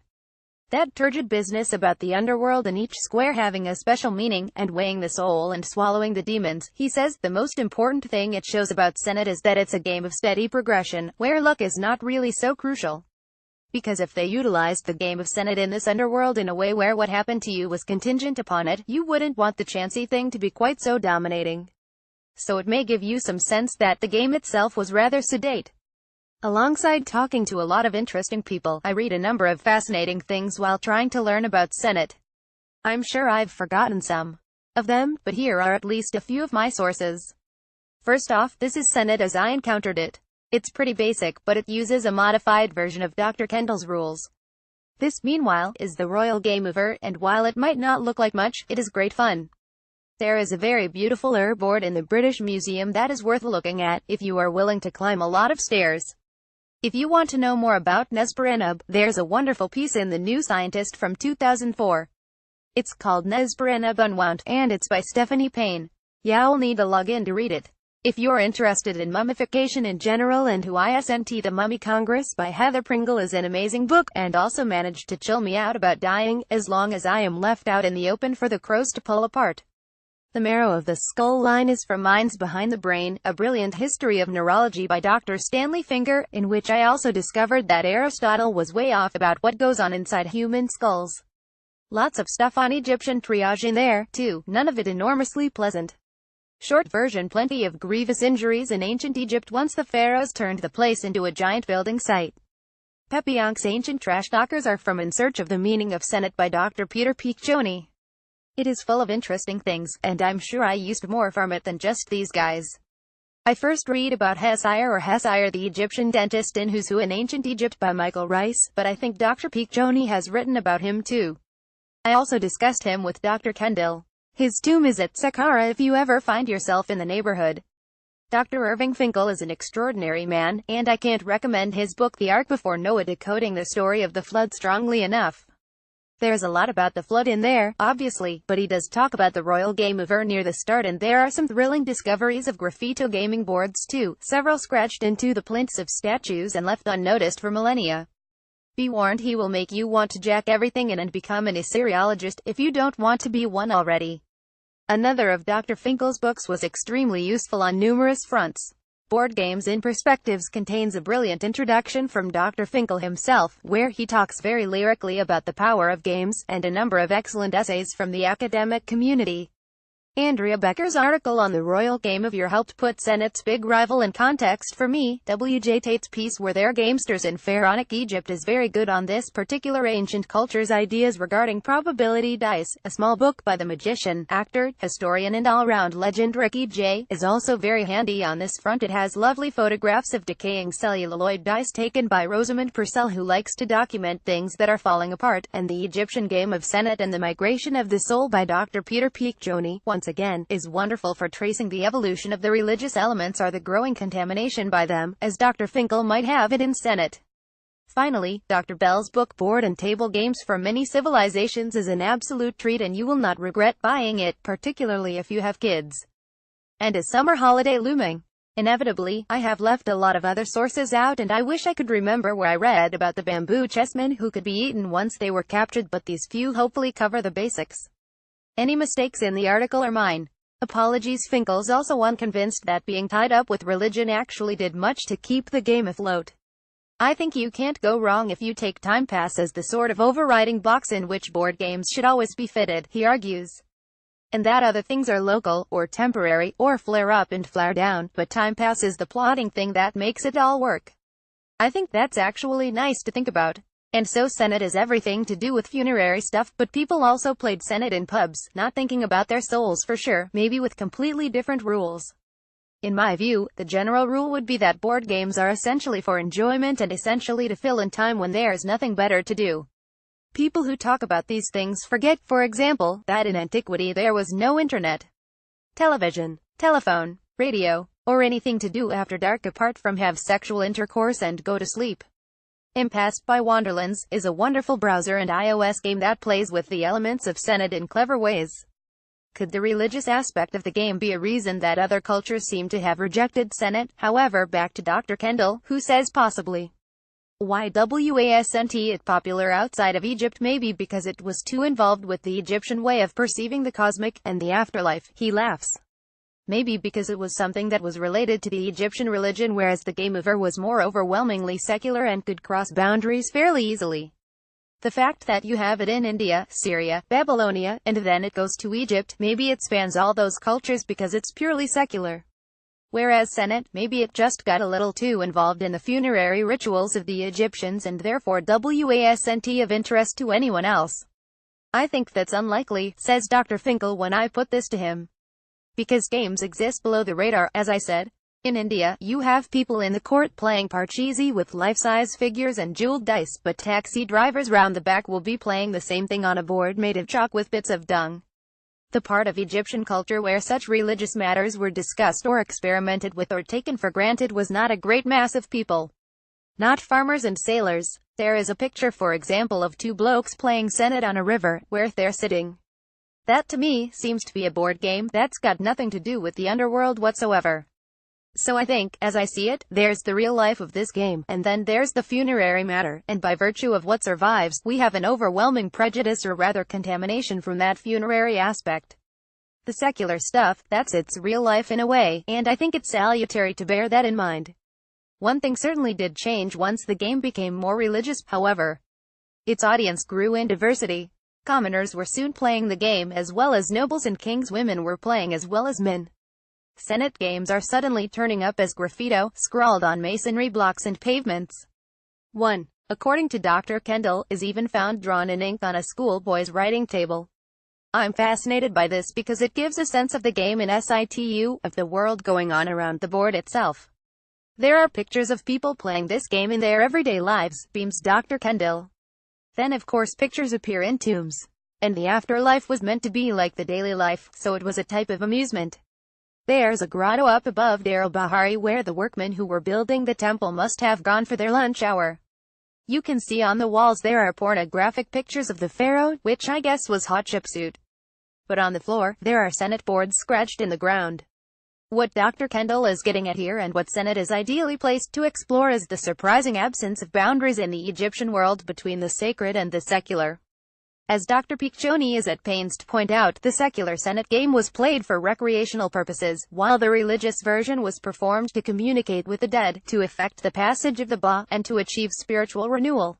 That turgid business about the underworld and each square having a special meaning, and weighing the soul and swallowing the demons, he says the most important thing it shows about Senate is that it's a game of steady progression, where luck is not really so crucial. Because if they utilized the game of Senate in this underworld in a way where what happened to you was contingent upon it, you wouldn't want the chancy thing to be quite so dominating. So it may give you some sense that the game itself was rather sedate. Alongside talking to a lot of interesting people, I read a number of fascinating things while trying to learn about Senate. I'm sure I've forgotten some. of them, but here are at least a few of my sources. First off, this is Senet as I encountered it. It's pretty basic, but it uses a modified version of Dr. Kendall's rules. This, meanwhile, is the Royal Game Over, and while it might not look like much, it is great fun. There is a very beautiful board in the British Museum that is worth looking at, if you are willing to climb a lot of stairs. If you want to know more about Nesperanub, there's a wonderful piece in The New Scientist from 2004. It's called Nesperanub Unwound, and it's by Stephanie Payne. You'll need to log in to read it. If you're interested in mummification in general and who isn't, The Mummy Congress by Heather Pringle is an amazing book, and also managed to chill me out about dying, as long as I am left out in the open for the crows to pull apart. The Marrow of the Skull line is from Minds Behind the Brain, a brilliant history of neurology by Dr. Stanley Finger, in which I also discovered that Aristotle was way off about what goes on inside human skulls. Lots of stuff on Egyptian triage in there, too, none of it enormously pleasant. Short version: plenty of grievous injuries in ancient Egypt once the pharaohs turned the place into a giant building site. Pepionk's Ancient Trash Talkers are from In Search of the Meaning of Senet by Dr. Peter Piccioni. It is full of interesting things, and I'm sure I used more from it than just these guys. I first read about Hesire the Egyptian dentist in Who's Who in Ancient Egypt by Michael Rice, but I think Dr. Piccioni has written about him too. I also discussed him with Dr. Kendall. His tomb is at Saqqara if you ever find yourself in the neighborhood. Dr. Irving Finkel is an extraordinary man, and I can't recommend his book The Ark Before Noah decoding the story of the flood strongly enough. There's a lot about the flood in there, obviously, but he does talk about the Royal Game Over near the start, and there are some thrilling discoveries of graffito gaming boards too, several scratched into the plinths of statues and left unnoticed for millennia. Be warned, he will make you want to jack everything in and become an Assyriologist, if you don't want to be one already. Another of Dr. Finkel's books was extremely useful on numerous fronts. Board Games in Perspectives contains a brilliant introduction from Dr. Finkel himself, where he talks very lyrically about the power of games, and a number of excellent essays from the academic community. Andrea Becker's article on the Royal Game of Your helped put Senet's big rival in context for me. W.J. Tate's piece Were There Gamesters in Pharaonic Egypt is very good on this particular ancient culture's ideas regarding probability dice. A small book by the magician, actor, historian and all-round legend Ricky Jay is also very handy on this front. It has lovely photographs of decaying celluloid dice taken by Rosamund Purcell, who likes to document things that are falling apart, and the Egyptian game of Senet and the Migration of the Soul by Dr. Peter Piccioni, once again, is wonderful for tracing the evolution of the religious elements or the growing contamination by them, as Dr. Finkel might have it in Senet. Finally, Dr. Bell's book Board and Table Games for Many Civilizations is an absolute treat, and you will not regret buying it, particularly if you have kids. And a summer holiday looming. Inevitably, I have left a lot of other sources out, and I wish I could remember where I read about the bamboo chessmen who could be eaten once they were captured, but these few hopefully cover the basics. Any mistakes in the article are mine. Apologies. Finkel's also unconvinced that being tied up with religion actually did much to keep the game afloat. I think you can't go wrong if you take Time Pass as the sort of overriding box in which board games should always be fitted, he argues. And that other things are local, or temporary, or flare up and flare down, but Time Pass is the plotting thing that makes it all work. I think that's actually nice to think about. And so Senet is everything to do with funerary stuff, but people also played Senet in pubs, not thinking about their souls for sure, maybe with completely different rules. In my view, the general rule would be that board games are essentially for enjoyment and essentially to fill in time when there's nothing better to do. People who talk about these things forget, for example, that in antiquity there was no internet, television, telephone, radio, or anything to do after dark apart from have sexual intercourse and go to sleep. Impasse by Wanderlands is a wonderful browser and iOS game that plays with the elements of Senet in clever ways. Could the religious aspect of the game be a reason that other cultures seem to have rejected Senet? However, back to Dr. Kendall, who says possibly. Why wasn't it popular outside of Egypt? Maybe because it was too involved with the Egyptian way of perceiving the cosmic and the afterlife. He laughs. Maybe because it was something that was related to the Egyptian religion, whereas the Game Over was more overwhelmingly secular and could cross boundaries fairly easily. The fact that you have it in India, Syria, Babylonia, and then it goes to Egypt, maybe it spans all those cultures because it's purely secular. Whereas Senet, maybe it just got a little too involved in the funerary rituals of the Egyptians and therefore wasn't of interest to anyone else. I think that's unlikely, says Dr. Finkel when I put this to him. Because games exist below the radar, as I said. In India, you have people in the court playing parcheesi with life-size figures and jeweled dice, but taxi drivers round the back will be playing the same thing on a board made of chalk with bits of dung. The part of Egyptian culture where such religious matters were discussed or experimented with or taken for granted was not a great mass of people. Not farmers and sailors. There is a picture, for example, of two blokes playing Senet on a river, where they're sitting. That to me seems to be a board game that's got nothing to do with the underworld whatsoever. So I think, as I see it, there's the real life of this game, and then there's the funerary matter, and by virtue of what survives, we have an overwhelming prejudice or rather contamination from that funerary aspect. The secular stuff, that's its real life in a way, and I think it's salutary to bear that in mind. One thing certainly did change once the game became more religious, however. Its audience grew in diversity. Commoners were soon playing the game as well as nobles, and kings' women were playing as well as men. Senet games are suddenly turning up as graffito, scrawled on masonry blocks and pavements. 1. According to Dr. Kendall, is even found drawn in ink on a schoolboy's writing table. I'm fascinated by this because it gives a sense of the game in situ, of the world going on around the board itself. There are pictures of people playing this game in their everyday lives, beams Dr. Kendall. Then of course pictures appear in tombs. And the afterlife was meant to be like the daily life, so it was a type of amusement. There's a grotto up above Deir el-Bahari where the workmen who were building the temple must have gone for their lunch hour. You can see on the walls there are pornographic pictures of the pharaoh, which I guess was Hatshepsut. But on the floor, there are Senet boards scratched in the ground. What Dr. Kendall is getting at here, and what Senet is ideally placed to explore, is the surprising absence of boundaries in the Egyptian world between the sacred and the secular. As Dr. Piccioni is at pains to point out, the secular Senet game was played for recreational purposes, while the religious version was performed to communicate with the dead, to effect the passage of the Ba, and to achieve spiritual renewal.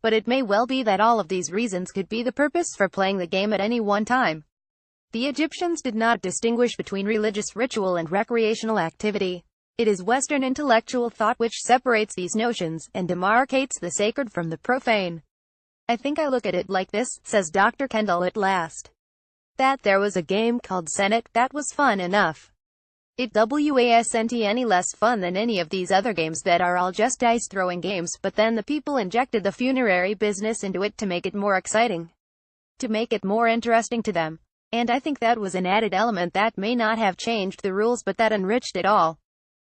But it may well be that all of these reasons could be the purpose for playing the game at any one time. The Egyptians did not distinguish between religious ritual and recreational activity. It is Western intellectual thought which separates these notions, and demarcates the sacred from the profane. I think I look at it like this, says Dr. Kendall at last. That there was a game called Senet, that was fun enough. It wasn't any less fun than any of these other games that are all just dice-throwing games, but then the people injected the funerary business into it to make it more exciting. To make it more interesting to them. And I think that was an added element that may not have changed the rules but that enriched it all.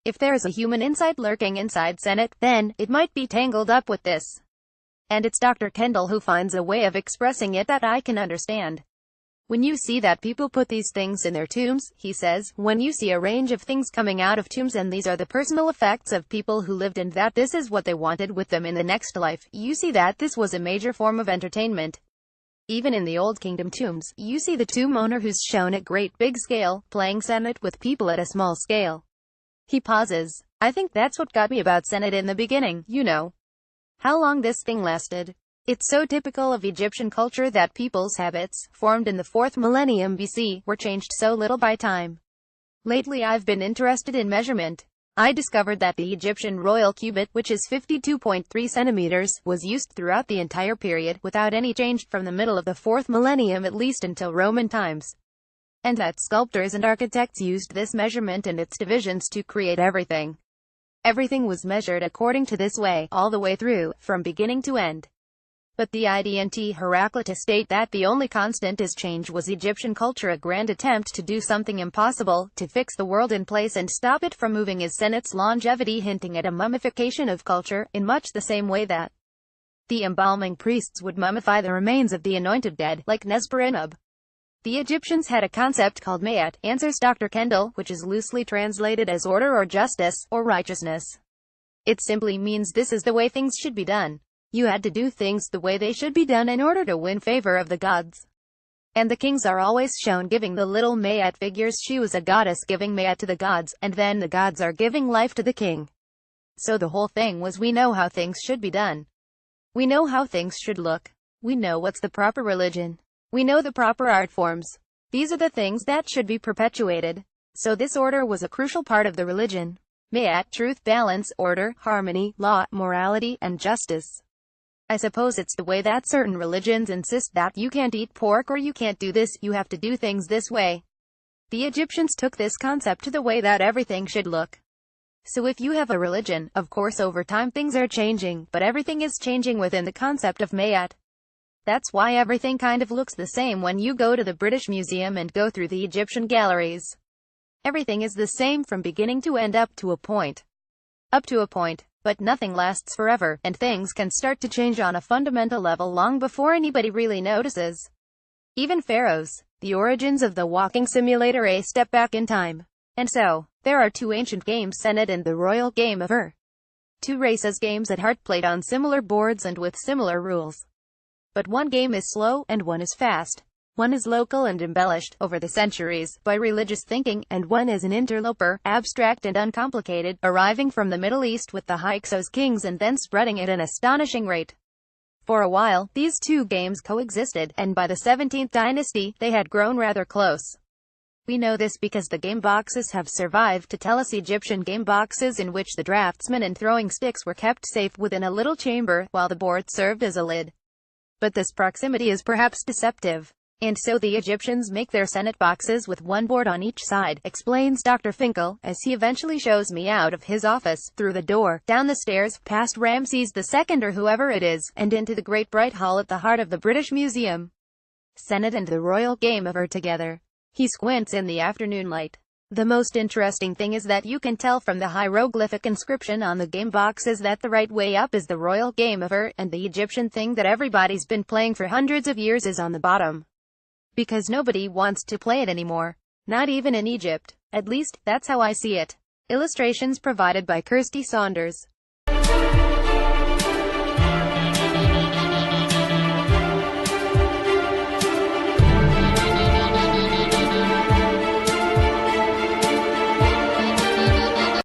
If there's a human insight lurking inside Senet, then, it might be tangled up with this. And it's Dr. Kendall who finds a way of expressing it that I can understand. When you see that people put these things in their tombs, he says, when you see a range of things coming out of tombs and these are the personal effects of people who lived and that this is what they wanted with them in the next life, you see that this was a major form of entertainment. Even in the Old Kingdom tombs, you see the tomb owner who's shown at great big scale, playing Senet with people at a small scale. He pauses. I think that's what got me about Senet in the beginning, you know. How long this thing lasted. It's so typical of Egyptian culture that people's habits, formed in the 4th millennium BC, were changed so little by time. Lately I've been interested in measurement. I discovered that the Egyptian royal cubit, which is 52.3 centimeters, was used throughout the entire period, without any change, from the middle of the 4th millennium at least until Roman times. And that sculptors and architects used this measurement and its divisions to create everything. Everything was measured according to this way, all the way through, from beginning to end. But the ident Heraclitus state that the only constant is change. Was Egyptian culture a grand attempt to do something impossible, to fix the world in place and stop it from moving? Is Senet's longevity hinting at a mummification of culture, in much the same way that the embalming priests would mummify the remains of the anointed dead, like Nesberinub? The Egyptians had a concept called Mayat, answers Dr. Kendall, which is loosely translated as order or justice, or righteousness. It simply means this is the way things should be done. You had to do things the way they should be done in order to win favor of the gods. And the kings are always shown giving the little Mayat figures. She was a goddess giving Mayat to the gods, and then the gods are giving life to the king. So the whole thing was, we know how things should be done. We know how things should look. We know what's the proper religion. We know the proper art forms. These are the things that should be perpetuated. So this order was a crucial part of the religion. Mayat, truth, balance, order, harmony, law, morality, and justice. I suppose it's the way that certain religions insist that you can't eat pork or you can't do this, you have to do things this way. The Egyptians took this concept to the way that everything should look. So if you have a religion, of course over time things are changing, but everything is changing within the concept of Mayat. That's why everything kind of looks the same when you go to the British Museum and go through the Egyptian galleries. Everything is the same from beginning to end up to a point. But nothing lasts forever, and things can start to change on a fundamental level long before anybody really notices. Even pharaohs, the origins of the walking simulator, a step back in time. And so, there are two ancient games, Senet and the Royal Game of Ur. Two races games at heart, played on similar boards and with similar rules. But one game is slow, and one is fast. One is local and embellished, over the centuries, by religious thinking, and one is an interloper, abstract and uncomplicated, arriving from the Middle East with the Hyksos kings and then spreading at an astonishing rate. For a while, these two games coexisted, and by the 17th dynasty, they had grown rather close. We know this because the game boxes have survived to tell us Egyptian game boxes in which the draftsman and throwing sticks were kept safe within a little chamber, while the board served as a lid. But this proximity is perhaps deceptive. And so the Egyptians make their Senet boxes with one board on each side, explains Dr. Finkel, as he eventually shows me out of his office, through the door, down the stairs, past Ramses II or whoever it is, and into the great bright hall at the heart of the British Museum. Senet and the Royal Game of Ur together. He squints in the afternoon light. The most interesting thing is that you can tell from the hieroglyphic inscription on the game boxes that the right way up is the Royal Game of Ur, and the Egyptian thing that everybody's been playing for hundreds of years is on the bottom. Because nobody wants to play it anymore. Not even in Egypt. At least, that's how I see it. Illustrations provided by Kirsty Saunders.